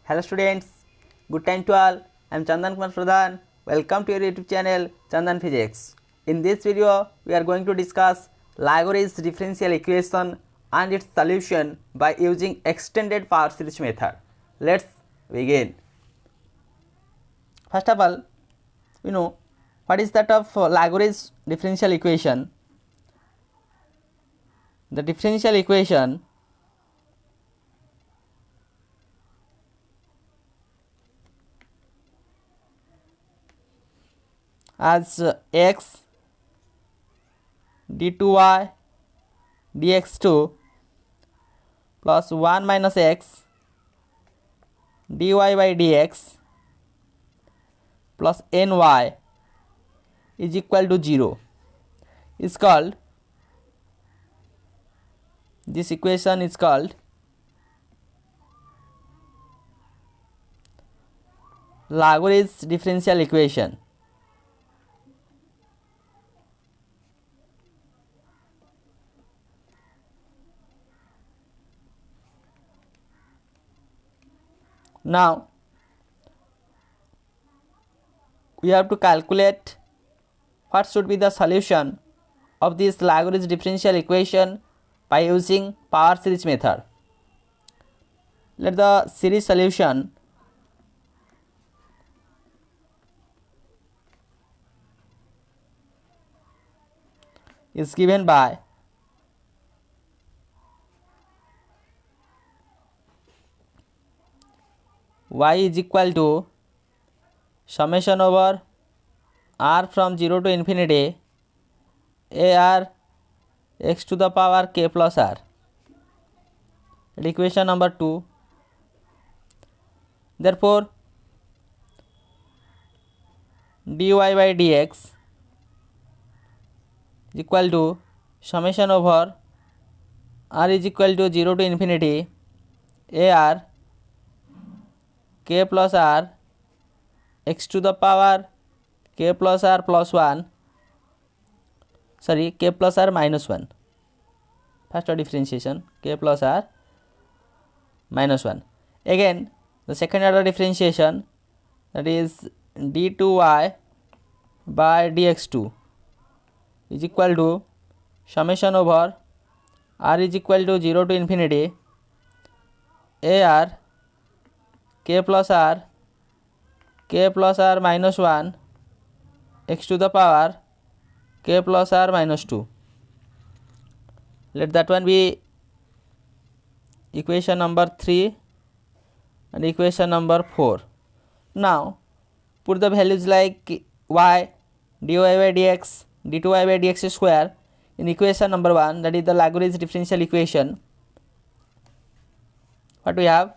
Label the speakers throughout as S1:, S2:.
S1: Hello students, good time to all. I am Chandan Kumar Pradhan. Welcome to your YouTube channel Chandan Physics. In this video, we are going to discuss Lagrange's differential equation and its solution by using extended power series method. Let's begin. First of all, you know what is that of Lagrange's differential equation? The differential equation as x d2y dx2 plus 1 minus x dy by dx plus ny is equal to 0 is called, this equation is called Lagrange's differential equation. Now we have to calculate what should be the solution of this Lagrange differential equation by using power series method. Let the series solution is given by y is equal to summation over r from 0 to infinity ar x to the power k plus r. Equation number 2. Therefore, dy by dx is equal to summation over r is equal to 0 to infinity ar k plus r x to the power k plus r plus 1, sorry, k plus r minus 1. First order differentiation, k plus r minus 1. Again, the second order differentiation, that is d2y by dx2 is equal to summation over r is equal to 0 to infinity ar k plus r minus 1 x to the power k plus r minus 2. Let that one be equation number 3 and equation number 4. Now put the values like y dy by dx d2y by dx square in equation number 1, that is the Lagrange differential equation. What we have?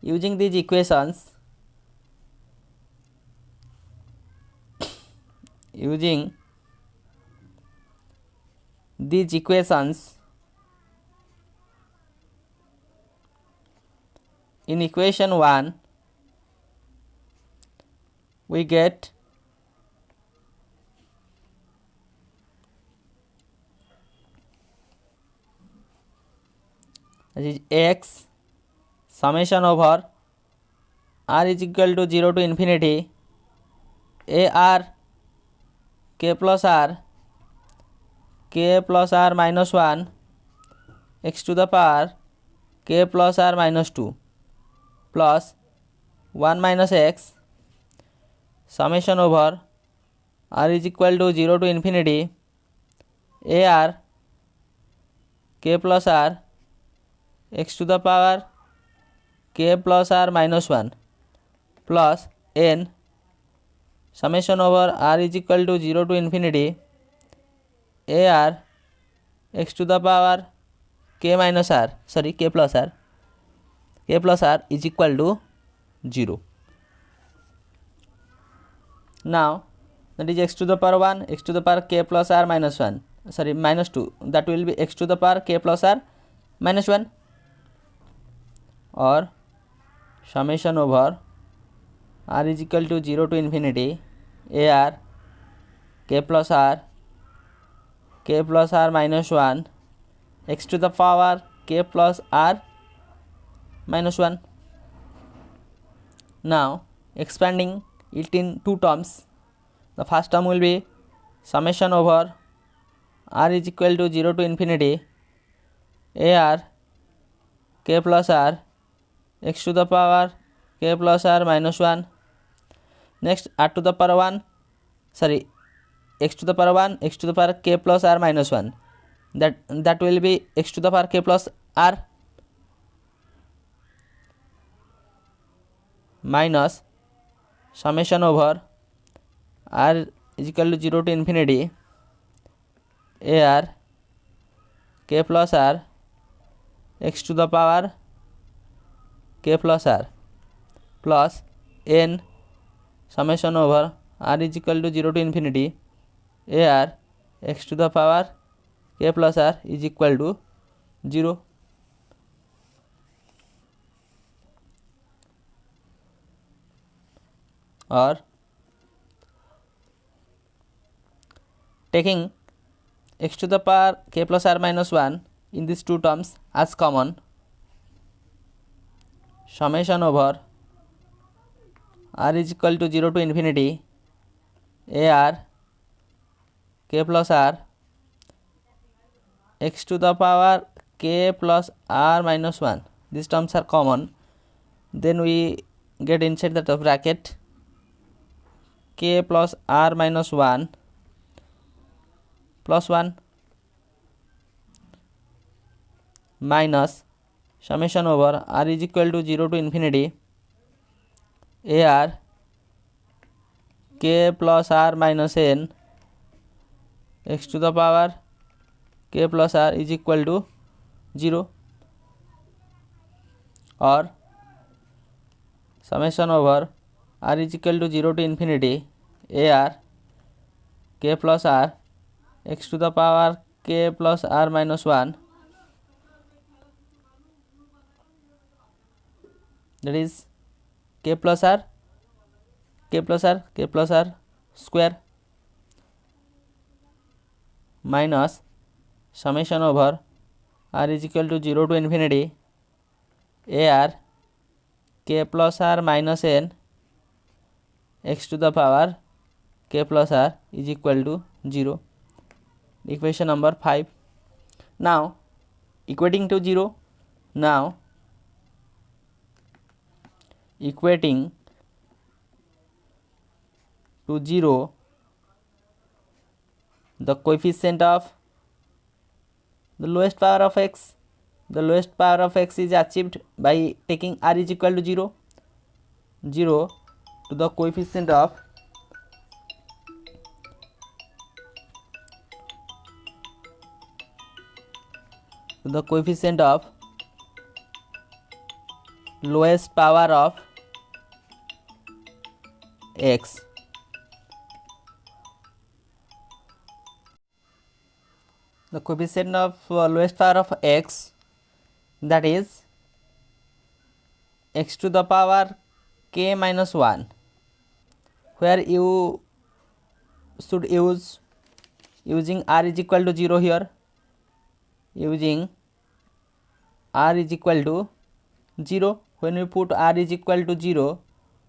S1: Using these equations, in equation 1 we get that is x summation over r is equal to 0 to infinity ar k plus r minus 1 x to the power k plus r minus 2 plus 1 minus x summation over r is equal to 0 to infinity ar k plus r x to the power k plus r minus 1 plus n summation over r is equal to 0 to infinity ar x to the power k minus r, sorry, k plus r is equal to 0. Now that is x to the power 1 x to the power k plus r minus 1, sorry, minus 2, that will be x to the power k plus r minus 1 or summation over r is equal to 0 to infinity ar k plus r minus 1 x to the power k plus r minus 1. Now expanding it in two terms. The first term will be summation over r is equal to 0 to infinity ar k plus r x to the power k plus r minus 1. Next r to the power 1, sorry, x to the power 1, x to the power k plus r minus 1. That will be x to the power k plus r minus summation over r is equal to 0 to infinity ar k plus r x to the power k plus r plus n summation over r is equal to 0 to infinity ar x to the power k plus r is equal to 0. Or taking x to the power k plus r minus 1 in these two terms as common, summation over r is equal to 0 to infinity ar k plus r x to the power k plus r minus 1. These terms are common. Then we get inside the bracket k plus r minus 1 plus 1 minus summation over r is equal to 0 to infinity ar k plus r minus n x to the power k plus r is equal to 0. Or summation over r is equal to 0 to infinity ar k plus r x to the power k plus r minus 1, that is k plus r square minus summation over r is equal to 0 to infinity ar k plus r minus n x to the power k plus r is equal to 0. Equation number 5. Now equating to 0. Now equating to 0 the coefficient of the lowest power of x. The lowest power of x is achieved by taking r is equal to 0 to the coefficient of lowest power of x. The coefficient of lowest power of x, that is x to the power k minus 1, where you should use using r is equal to 0 here. Using r is equal to 0, when we put r is equal to 0,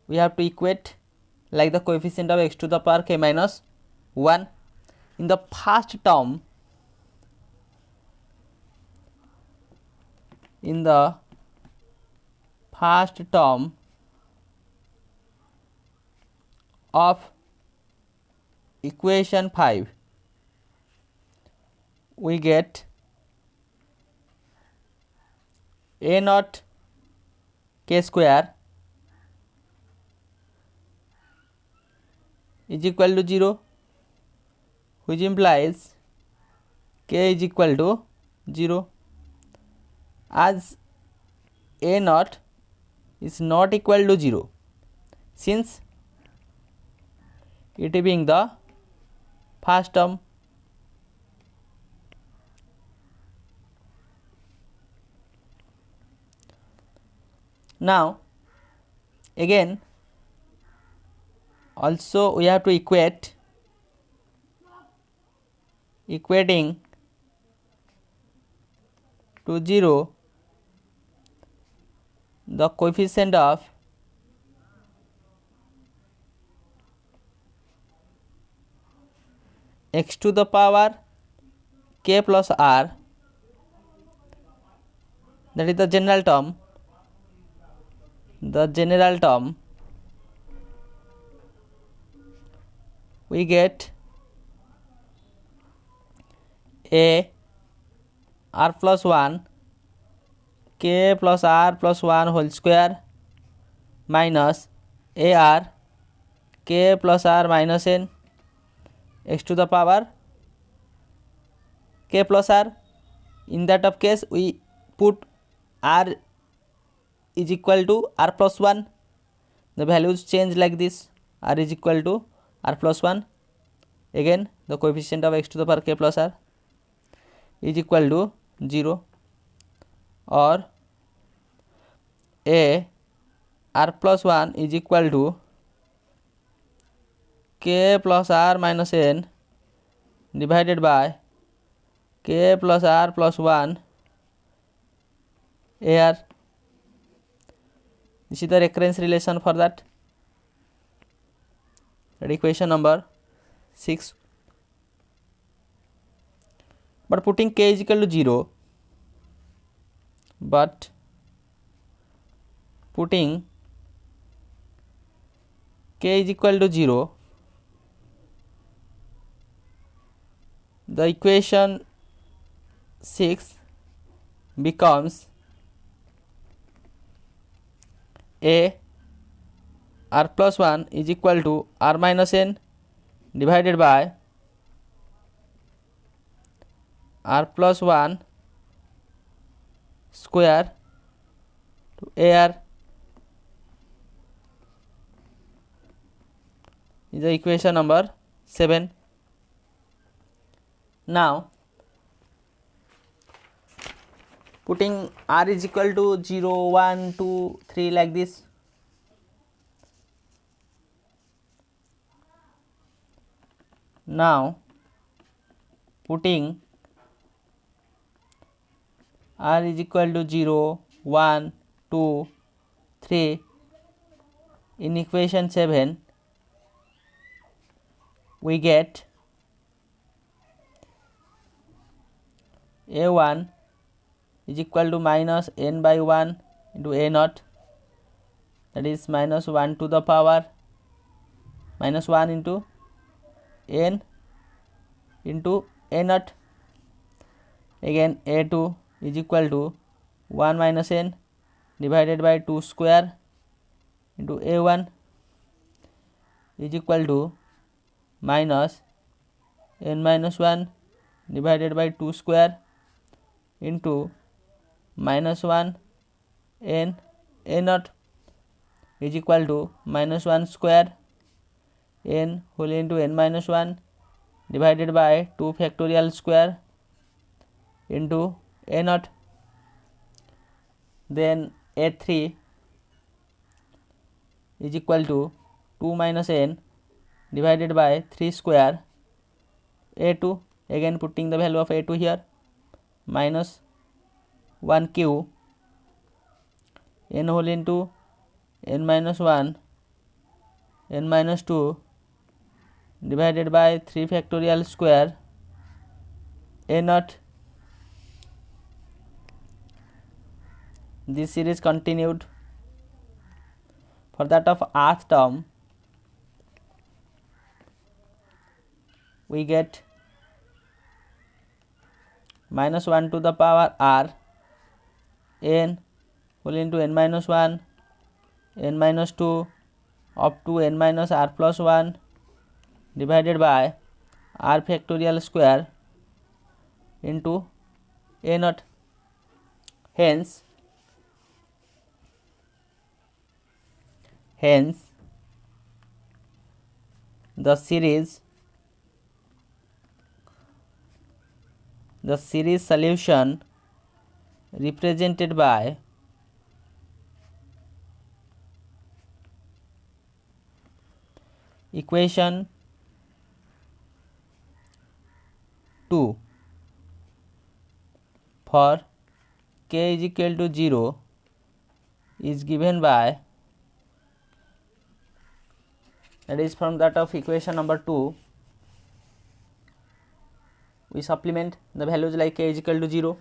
S1: we have to equate like the coefficient of x to the power k minus 1. In the first term, of equation 5, we get a naught k square is equal to 0, which implies k is equal to 0. As a naught is not equal to 0, since it being the first term. Now again also we have to equating to 0 the coefficient of x to the power k plus r, that is the general term, we get a r plus 1 k plus r plus 1 whole square minus ar k plus r minus n x to the power k plus r. In that of case, we put r is equal to r plus 1. The values change like this: r is equal to r plus 1. Again, the coefficient of x to the power k plus r is equal to 0, or a r plus 1 is equal to k plus r minus n divided by k plus r plus 1 ar. This is the recurrence relation for that. That equation number 6. But putting k is equal to 0, the equation 6 becomes a r plus 1 is equal to r minus n divided by r plus 1 square to ar is the equation number 7. Now, putting r is equal to 0, 1, 2, 3 like this. Now, putting r is equal to 0, 1, 2, 3 in equation 7, we get a1 is equal to minus n by 1 into a naught, that is minus 1 to the power minus 1 into n into a naught. Again, a2 is equal to 1 minus n divided by 2 square into a1 is equal to minus n minus 1 divided by 2 square into minus 1 n a naught is equal to minus 1 square n whole into n minus 1 divided by 2 factorial square into a naught. Then a3 is equal to 2 minus n divided by 3 square a2. Again, putting the value of a2 here, minus 1 q n whole into n minus 1 n minus 2 divided by 3 factorial square a naught. This series continued. For that of rth term, we get minus 1 to the power r n whole into n minus 1 n minus 2 up to n minus r plus 1 divided by r factorial square into a naught. Hence the series solution represented by equation 2 for k is equal to 0 is given by, that is from that of equation number 2, we supplement the values like k is equal to 0.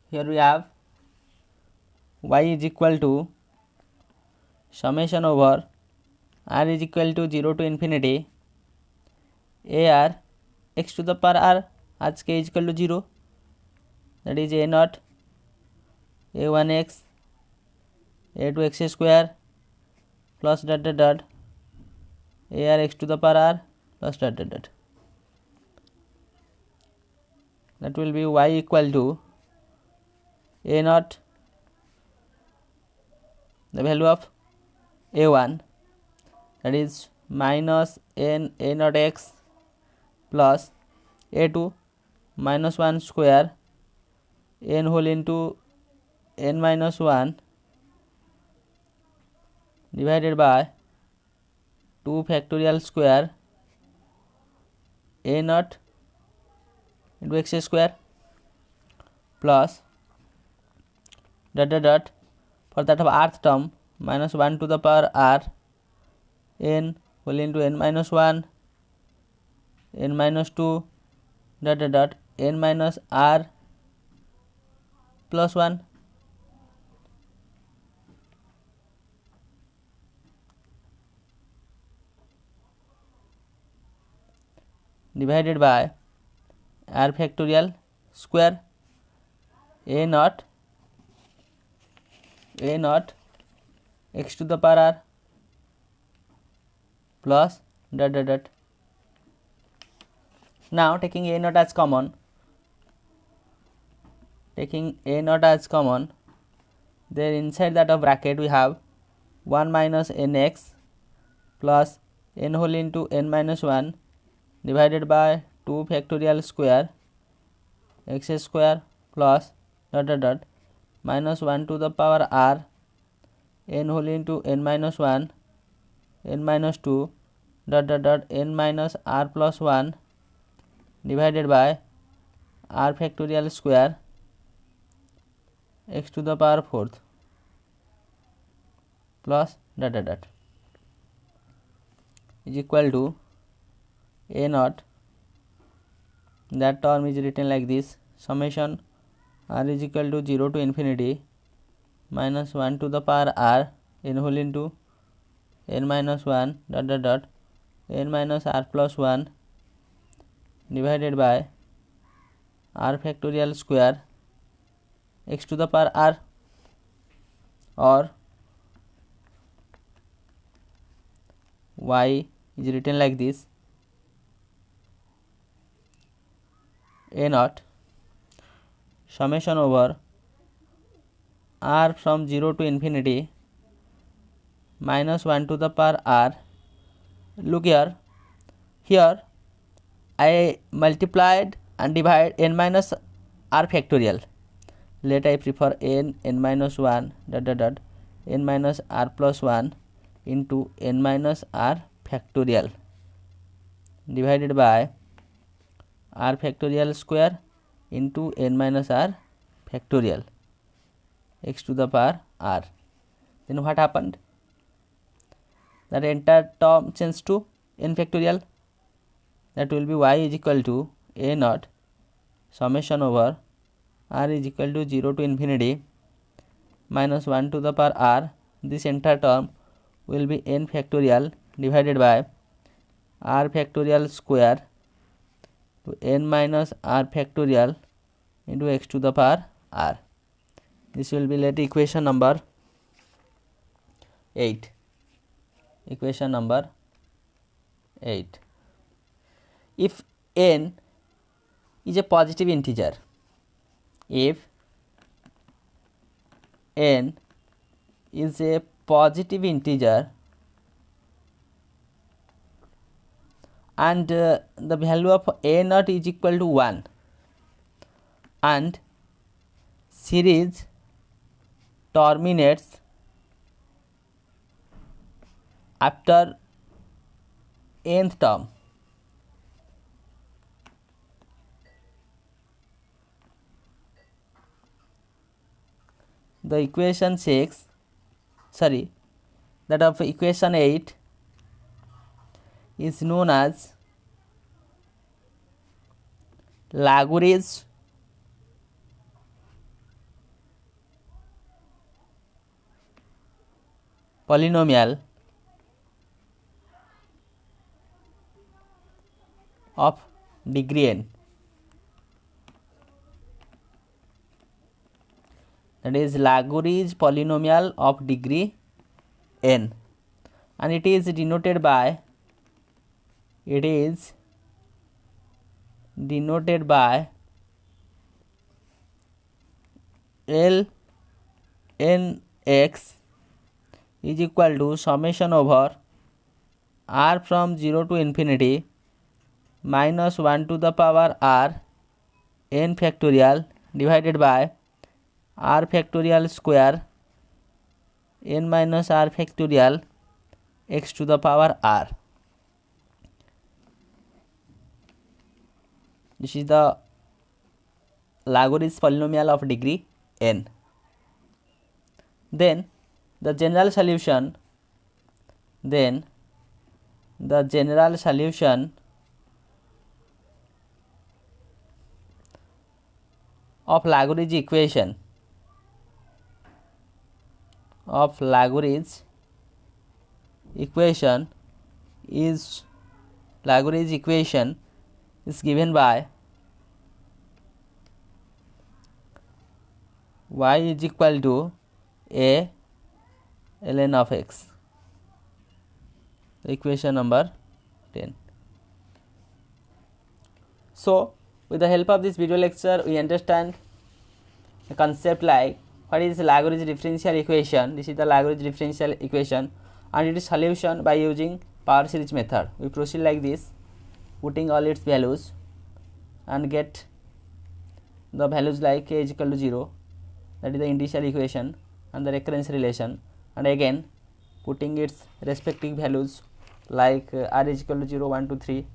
S1: Here we have y is equal to summation over r is equal to 0 to infinity ar x to the power r as k is equal to 0, that is a naught a1x a2x square plus dot dot dot ar x to the power r plus dot dot dot. That will be y equal to a naught, the value of a1, that is minus n a naught x plus a2 minus 1 square n whole into n minus 1 divided by 2 factorial square a naught into x square plus dot dot dot, for that of rth term minus 1 to the power r n whole into n minus 1 n minus 2 dot dot dot n minus r plus 1 divided by r factorial square a naught x to the power r plus dot dot dot. Now taking a naught as common, then inside that of bracket we have 1 minus nx plus n whole into n minus 1 divided by 2 factorial square x square plus dot dot dot minus 1 to the power r n whole into n minus 1 n minus 2 dot dot dot n minus r plus 1 divided by r factorial square x to the power 4th plus dot dot dot is equal to a naught, that term is written like this, summation r is equal to 0 to infinity minus 1 to the power r n whole into n minus 1 dot dot dot n minus r plus 1 divided by r factorial square x to the power r, or y is written like this, a naught summation over r from 0 to infinity minus 1 to the power r. Look here I multiplied and divide n minus r factorial. Let I prefer n minus 1 dot dot dot n minus r plus 1 into n minus r factorial divided by r factorial square into n minus r factorial x to the power r. Then what happened? That entire term changed to n factorial. That will be y is equal to a naught summation over r is equal to 0 to infinity minus 1 to the power r. This entire term will be n factorial divided by r factorial square to n minus r factorial into x to the power r. This will be let equation number 8. Equation number 8. If n is a positive integer, if n is a positive integer and the value of a naught is equal to 1 and series terminates after nth term, the equation 6, sorry, that of equation 8 is known as Lagrange polynomial of degree n. That is Lagrange polynomial of degree n, and it is denoted by L n x is equal to summation over r from 0 to infinity minus 1 to the power r n factorial divided by r factorial square n minus r factorial x to the power r. This is the Lagrange polynomial of degree n. Then the general solution of Lagrange equation is given by y is equal to a ln of x, equation number 10. So with the help of this video lecture, we understand a concept like what is Lagrange differential equation. This is the Lagrange differential equation and it is solution by using power series method. We proceed like this, putting all its values and get the values like k is equal to 0, that is the initial equation and the recurrence relation, and again putting its respective values like r is equal to 0, 1, 2, 3.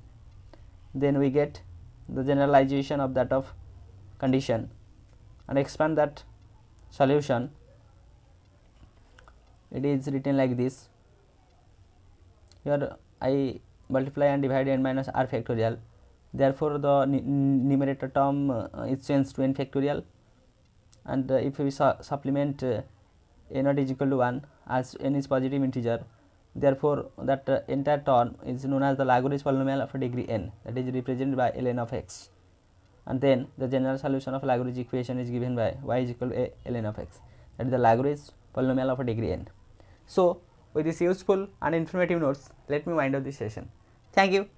S1: Then we get the generalization of that of condition and expand that solution. It is written like this. Here I multiply and divide n minus r factorial, therefore the numerator term is changed to n factorial, and if we supplement a naught is equal to 1 as n is positive integer, therefore that entire term is known as the Lagrange polynomial of degree n, that is represented by ln of x, and then the general solution of Lagrange equation is given by y is equal to a ln of x, that is the Lagrange polynomial of degree n. So with this useful and informative notes, let me wind up this session. Thank you.